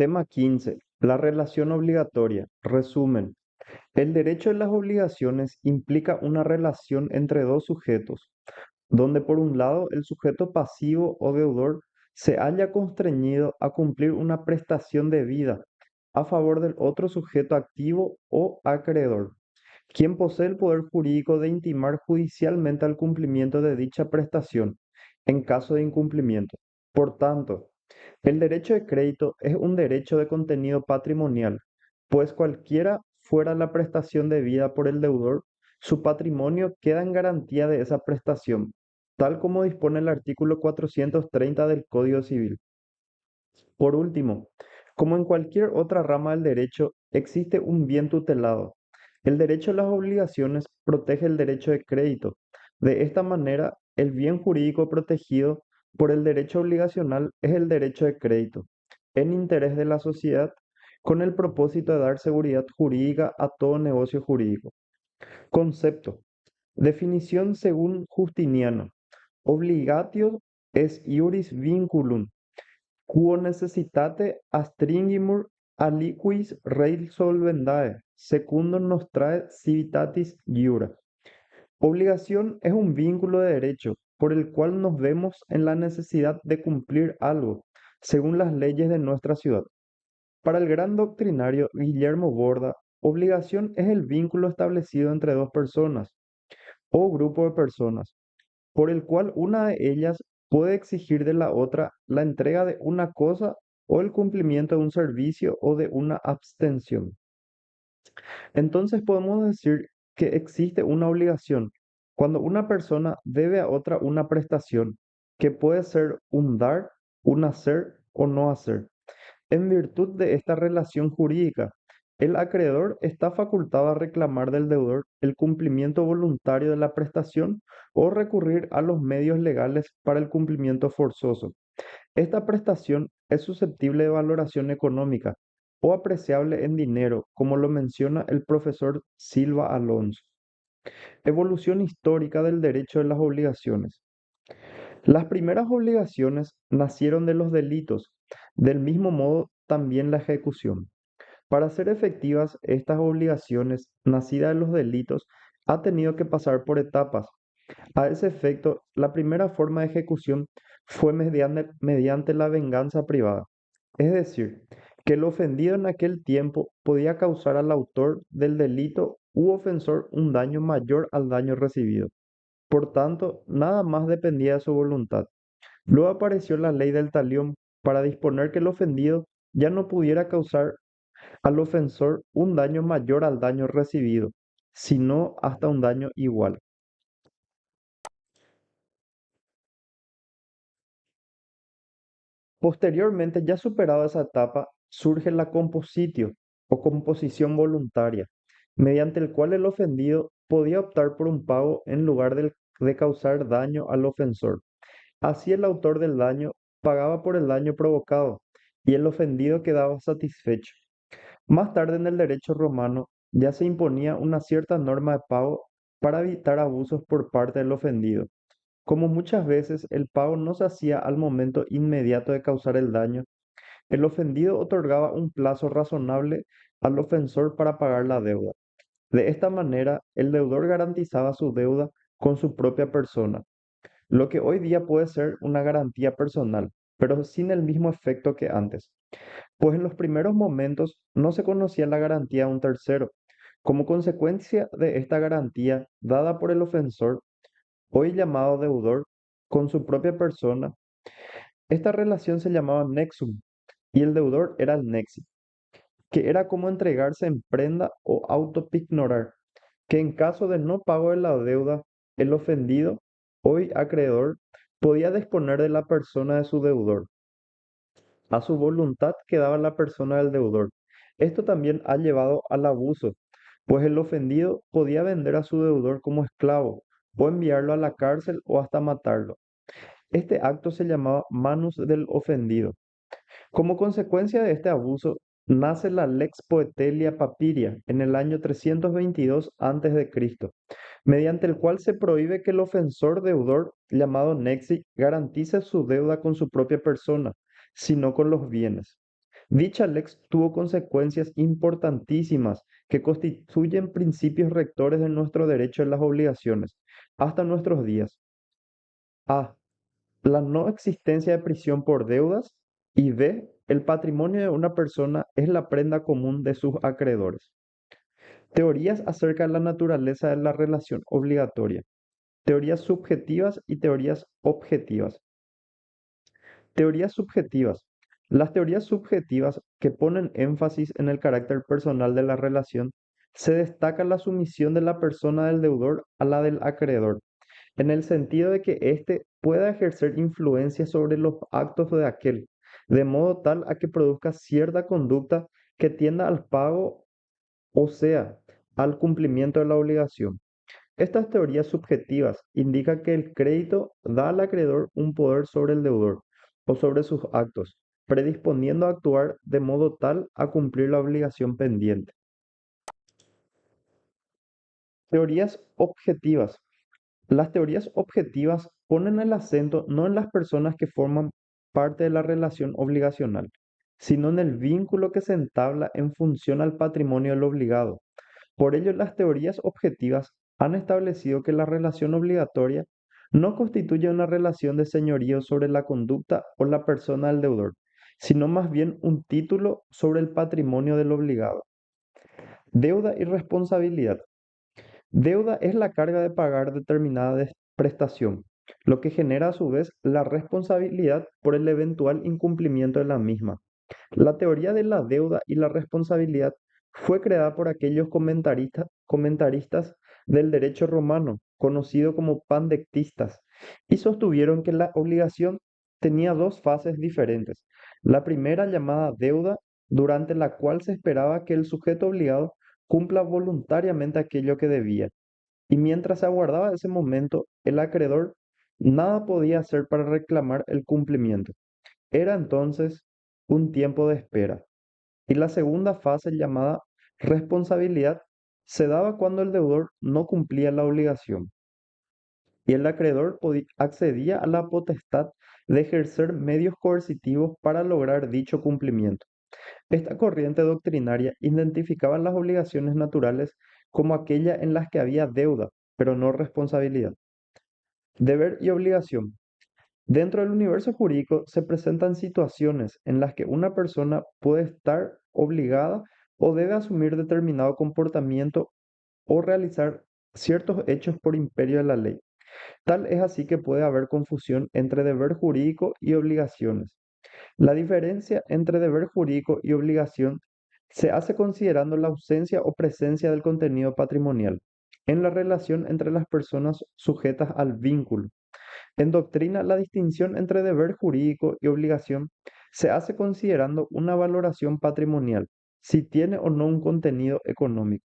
Tema 15. La relación obligatoria. Resumen. El derecho de las obligaciones implica una relación entre dos sujetos, donde por un lado el sujeto pasivo o deudor se halla constreñido a cumplir una prestación debida a favor del otro sujeto activo o acreedor, quien posee el poder jurídico de intimar judicialmente al cumplimiento de dicha prestación en caso de incumplimiento. Por tanto, el derecho de crédito es un derecho de contenido patrimonial, pues cualquiera fuera la prestación debida por el deudor, su patrimonio queda en garantía de esa prestación, tal como dispone el artículo 430 del Código Civil. Por último, como en cualquier otra rama del derecho, existe un bien tutelado. El derecho a las obligaciones protege el derecho de crédito. De esta manera, el bien jurídico protegido por el derecho obligacional es el derecho de crédito, en interés de la sociedad, con el propósito de dar seguridad jurídica a todo negocio jurídico. Concepto. Definición según Justiniano. Obligatio es iuris vinculum quo necessitate astringimur aliquis rei solvendae, secundum nostrae civitatis iura. Obligación es un vínculo de derecho por el cual nos vemos en la necesidad de cumplir algo, según las leyes de nuestra ciudad. Para el gran doctrinario Guillermo Borda, obligación es el vínculo establecido entre dos personas o grupo de personas por el cual una de ellas puede exigir de la otra la entrega de una cosa o el cumplimiento de un servicio o de una abstención. Entonces podemos decir que existe una obligación cuando una persona debe a otra una prestación, que puede ser un dar, un hacer o no hacer. En virtud de esta relación jurídica, el acreedor está facultado a reclamar del deudor el cumplimiento voluntario de la prestación o recurrir a los medios legales para el cumplimiento forzoso. Esta prestación es susceptible de valoración económica o apreciable en dinero, como lo menciona el profesor Silva Alonso. Evolución histórica del derecho de las obligaciones. Las primeras obligaciones nacieron de los delitos, del mismo modo también la ejecución. Para ser efectivas, estas obligaciones, nacidas de los delitos, ha tenido que pasar por etapas. A ese efecto, la primera forma de ejecución fue mediante la venganza privada. Es decir, que el ofendido en aquel tiempo podía causar al autor del delito u ofensor un daño mayor al daño recibido. Por tanto, nada más dependía de su voluntad. Luego apareció la ley del talión para disponer que el ofendido ya no pudiera causar al ofensor un daño mayor al daño recibido, sino hasta un daño igual. Posteriormente, ya superada esa etapa, surge la compositio o composición voluntaria, mediante el cual el ofendido podía optar por un pago en lugar de causar daño al ofensor. Así el autor del daño pagaba por el daño provocado y el ofendido quedaba satisfecho. Más tarde en el derecho romano ya se imponía una cierta norma de pago para evitar abusos por parte del ofendido. Como muchas veces el pago no se hacía al momento inmediato de causar el daño, el ofendido otorgaba un plazo razonable al ofensor para pagar la deuda. De esta manera, el deudor garantizaba su deuda con su propia persona, lo que hoy día puede ser una garantía personal, pero sin el mismo efecto que antes, pues en los primeros momentos no se conocía la garantía de un tercero. Como consecuencia de esta garantía dada por el ofensor, hoy llamado deudor, con su propia persona, esta relación se llamaba nexum y el deudor era el nexi, que era como entregarse en prenda o autopignorar, que en caso de no pago de la deuda, el ofendido, hoy acreedor, podía disponer de la persona de su deudor. A su voluntad quedaba la persona del deudor. Esto también ha llevado al abuso, pues el ofendido podía vender a su deudor como esclavo, o enviarlo a la cárcel o hasta matarlo. Este acto se llamaba manus del ofendido. Como consecuencia de este abuso, nace la Lex Poetelia Papiria en el año 322 a.C., mediante el cual se prohíbe que el ofensor deudor, llamado Nexi, garantice su deuda con su propia persona, sino con los bienes. Dicha lex tuvo consecuencias importantísimas que constituyen principios rectores de nuestro derecho en las obligaciones hasta nuestros días. A. La no existencia de prisión por deudas. Y B. El patrimonio de una persona es la prenda común de sus acreedores. Teorías acerca de la naturaleza de la relación obligatoria. Teorías subjetivas y teorías objetivas. Teorías subjetivas. Las teorías subjetivas que ponen énfasis en el carácter personal de la relación, se destaca la sumisión de la persona del deudor a la del acreedor, en el sentido de que éste pueda ejercer influencia sobre los actos de aquel, de modo tal a que produzca cierta conducta que tienda al pago, o sea, al cumplimiento de la obligación. Estas teorías subjetivas indican que el crédito da al acreedor un poder sobre el deudor o sobre sus actos, predisponiendo a actuar de modo tal a cumplir la obligación pendiente. Teorías objetivas. Las teorías objetivas ponen el acento no en las personas que forman parte de la relación obligacional, sino en el vínculo que se entabla en función al patrimonio del obligado. Por ello, las teorías objetivas han establecido que la relación obligatoria no constituye una relación de señorío sobre la conducta o la persona del deudor, sino más bien un título sobre el patrimonio del obligado. Deuda y responsabilidad. Deuda es la carga de pagar determinada prestación, lo que genera a su vez la responsabilidad por el eventual incumplimiento de la misma. La teoría de la deuda y la responsabilidad fue creada por aquellos comentaristas del derecho romano, conocido como pandectistas, y sostuvieron que la obligación tenía dos fases diferentes. La primera, llamada deuda, durante la cual se esperaba que el sujeto obligado cumpla voluntariamente aquello que debía, y mientras se aguardaba ese momento, el acreedor nada podía hacer para reclamar el cumplimiento. Era entonces un tiempo de espera. Y la segunda fase, llamada responsabilidad, se daba cuando el deudor no cumplía la obligación y el acreedor accedía a la potestad de ejercer medios coercitivos para lograr dicho cumplimiento. Esta corriente doctrinaria identificaba las obligaciones naturales como aquellas en las que había deuda, pero no responsabilidad. Deber y obligación. Dentro del universo jurídico se presentan situaciones en las que una persona puede estar obligada o debe asumir determinado comportamiento o realizar ciertos hechos por imperio de la ley. Tal es así que puede haber confusión entre deber jurídico y obligaciones. La diferencia entre deber jurídico y obligación se hace considerando la ausencia o presencia del contenido patrimonial en la relación entre las personas sujetas al vínculo. En doctrina, la distinción entre deber jurídico y obligación se hace considerando una valoración patrimonial, si tiene o no un contenido económico.